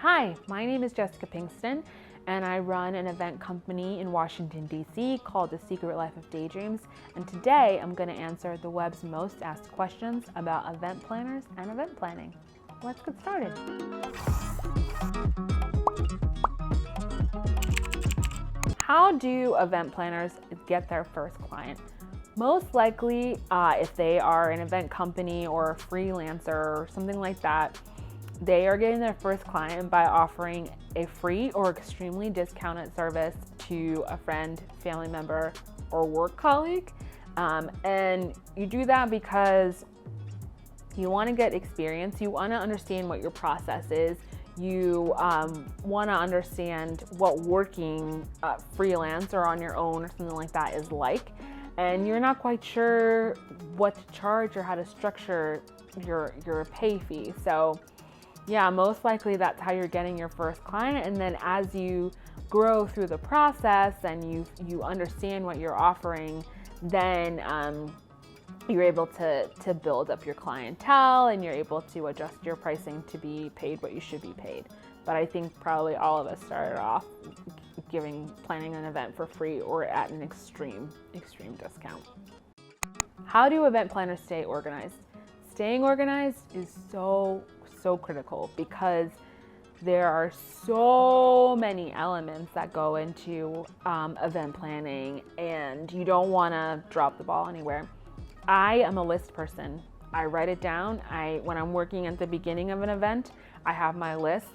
Hi, my name is Jessica Pinkston, and I run an event company in Washington, D.C. called The Secret Life of Daydreams. And today I'm going to answer the web's most asked questions about event planners and event planning. Let's get started. How do event planners get their first client? Most likely, if they are an event company or a freelancer or something like that, they are getting their first client by offering a free or extremely discounted service to a friend, family member, or work colleague. And you do that because you want to get experience, you want to understand what your process is, you want to understand what working freelance or on your own or something like that is like, and you're not quite sure what to charge or how to structure your pay fee. So yeah, most likely that's how you're getting your first client. And then as you grow through the process and you understand what you're offering, then you're able to build up your clientele, and you're able to adjust your pricing to be paid what you should be paid. But I think probably all of us started off planning an event for free or at an extreme discount. How do event planners stay organized? Staying organized is so critical because there are so many elements that go into event planning, and you don't want to drop the ball anywhere. I am a list person. I write it down. When I'm working at the beginning of an event, I have my lists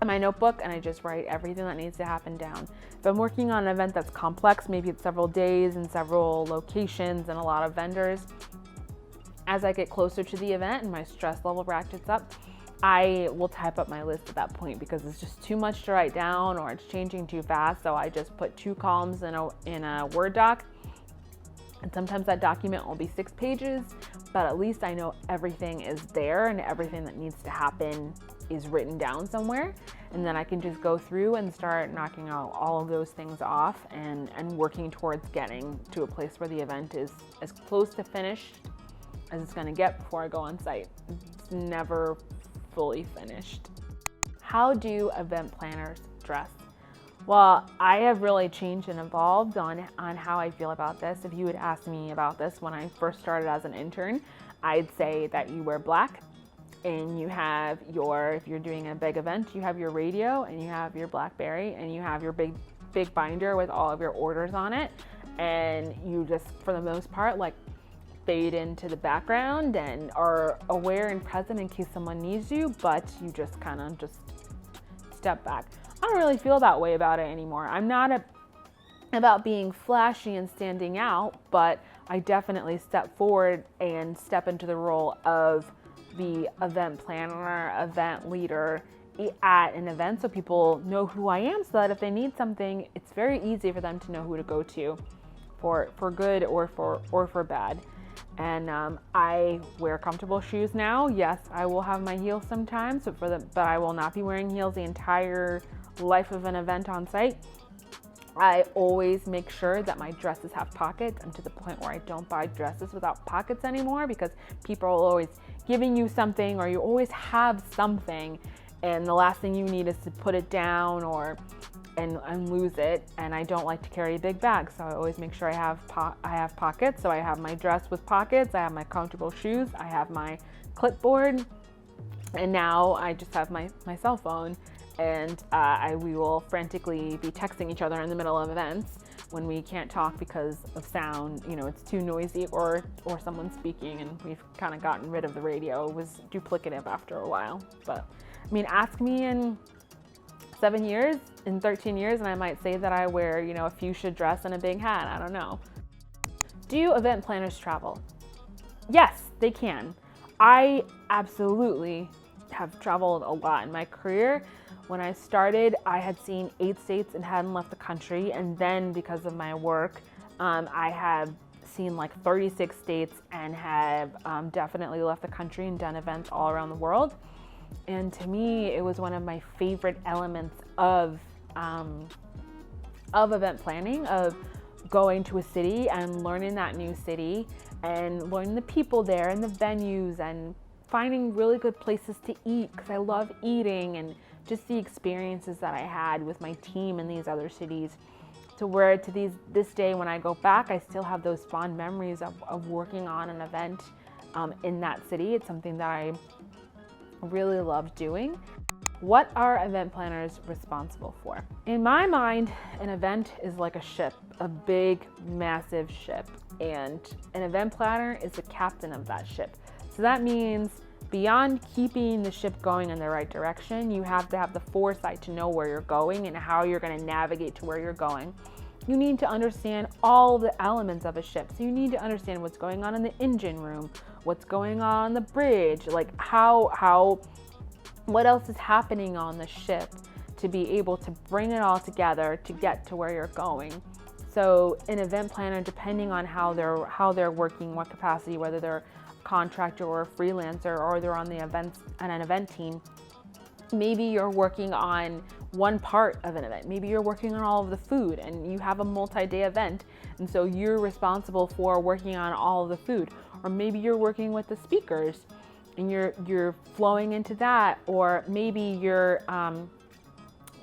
in my notebook, and I just write everything that needs to happen down. If I'm working on an event that's complex, maybe it's several days and several locations and a lot of vendors, as I get closer to the event and my stress level ratchets up, I will type up my list at that point because it's just too much to write down or it's changing too fast. So I just put 2 columns in a Word doc. And sometimes that document will be 6 pages, but at least I know everything is there and everything that needs to happen is written down somewhere. And then I can just go through and start knocking out all of those things off and working towards getting to a place where the event is as close to finished as it's going to get before I go on site. It's never fully finished. How do event planners dress? Well, I have really changed and evolved on how I feel about this. If you had asked me about this when I first started as an intern, I'd say that you wear black, and you have if you're doing a big event, you have your radio and you have your BlackBerry and you have your big binder with all of your orders on it, and you just, for the most part, fade into the background and are aware and present in case someone needs you, but you just kind of just step back. I don't really feel that way about it anymore. I'm not about being flashy and standing out, but I definitely step forward and step into the role of the event planner, event leader at an event, so people know who I am, so that if they need something, it's very easy for them to know who to go to for good or for bad. And I wear comfortable shoes now. Yes, I will have my heels sometimes, but I will not be wearing heels the entire life of an event on site. I always make sure that my dresses have pockets. I'm to the point where I don't buy dresses without pockets anymore because people are always giving you something, or you always have something, and the last thing you need is to put it down and lose it. And I don't like to carry a big bag, so I always make sure I have pockets. So I have my dress with pockets, I have my comfortable shoes, I have my clipboard, and now I just have my cell phone. And we will frantically be texting each other in the middle of events when we can't talk because of sound. It's too noisy or someone's speaking, and we've kind of gotten rid of the radio. It was duplicative after a while. But ask me in 7 years, in 13 years, and I might say that I wear, a fuchsia dress and a big hat. I don't know. Do event planners travel? Yes, they can. I absolutely have traveled a lot in my career. When I started, I had seen 8 states and hadn't left the country. And then because of my work, I have seen 36 states and have definitely left the country and done events all around the world. And to me, it was one of my favorite elements of event planning, of going to a city and learning that new city and learning the people there and the venues and finding really good places to eat, because I love eating, and just the experiences that I had with my team in these other cities, to where this day when I go back, I still have those fond memories of working on an event in that city. It's something that I really love doing. What are event planners responsible for? In my mind, an event is like a ship, a big, massive ship, and an event planner is the captain of that ship. So that means beyond keeping the ship going in the right direction, you have to have the foresight to know where you're going and how you're going to navigate to where you're going. You need to understand all the elements of a ship. So you need to understand what's going on in the engine room, what's going on the bridge, like what else is happening on the ship, to be able to bring it all together to get to where you're going. So an event planner, depending on how they're working, what capacity, whether they're a contractor or a freelancer, or they're on an event team, maybe you're working on one part of an event. Maybe you're working on all of the food and you have a multi-day event, and so you're responsible for working on all of the food. Or maybe you're working with the speakers and you're flowing into that. Or maybe you're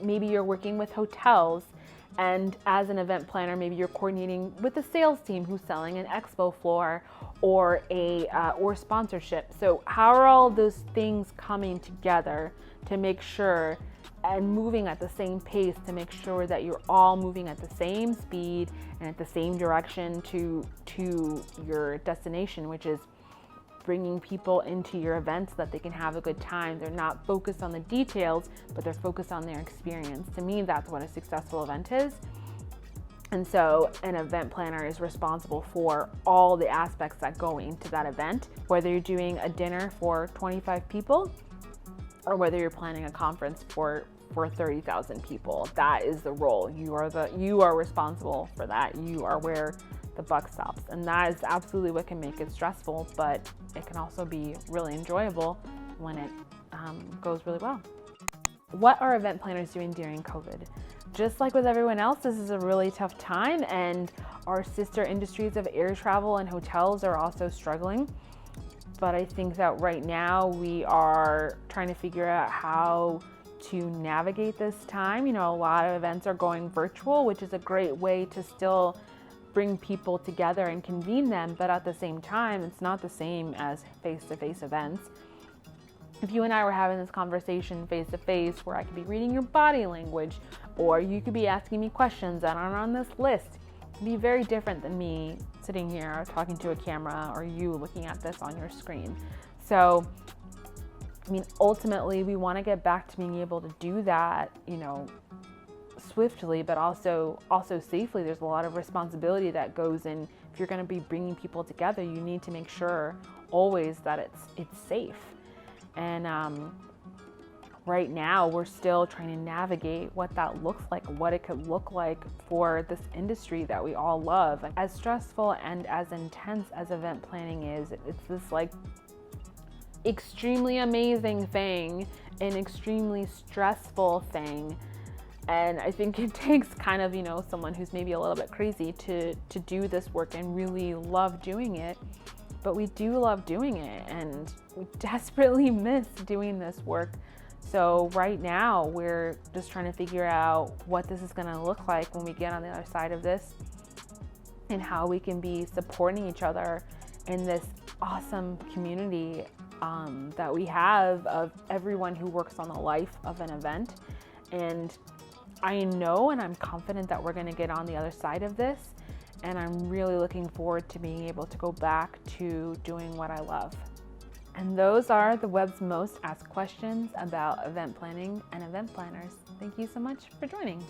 working with hotels, and as an event planner, maybe you're coordinating with the sales team who's selling an expo floor or or sponsorship. So how are all those things coming together to make sure, and moving at the same pace, to make sure that you're all moving at the same speed and at the same direction to your destination, which is bringing people into your events so that they can have a good time. They're not focused on the details, but they're focused on their experience. To me, that's what a successful event is. And so an event planner is responsible for all the aspects that go into that event, whether you're doing a dinner for 25 people or whether you're planning a conference for 30,000 people. That is the role. You are responsible for that. You are where the buck stops. And that is absolutely what can make it stressful, but it can also be really enjoyable when it goes really well. What are event planners doing during COVID? Just like with everyone else, this is a really tough time, and our sister industries of air travel and hotels are also struggling. But I think that right now we are trying to figure out how to navigate this time. You know, a lot of events are going virtual, which is a great way to still bring people together and convene them, but at the same time, it's not the same as face-to-face events. If you and I were having this conversation face-to-face, where I could be reading your body language, or you could be asking me questions that aren't on this list, it'd be very different than me sitting here talking to a camera, or you looking at this on your screen. So, I mean, ultimately, we want to get back to being able to do that, you know, swiftly, but also safely. There's a lot of responsibility that goes in. If you're going to be bringing people together, you need to make sure always that it's safe. And right now, we're still trying to navigate what that looks like, what it could look like for this industry that we all love. As stressful and as intense as event planning is, it's this like extremely amazing thing, an extremely stressful thing. And I think it takes kind of, you know, someone who's maybe a little bit crazy to do this work and really love doing it. But we do love doing it, and we desperately miss doing this work. So right now, we're just trying to figure out what this is going to look like when we get on the other side of this, and how we can be supporting each other in this awesome community that we have of everyone who works on the life of an event. And I know and I'm confident that we're going to get on the other side of this, and I'm really looking forward to being able to go back to doing what I love. And those are the web's most asked questions about event planning and event planners. Thank you so much for joining.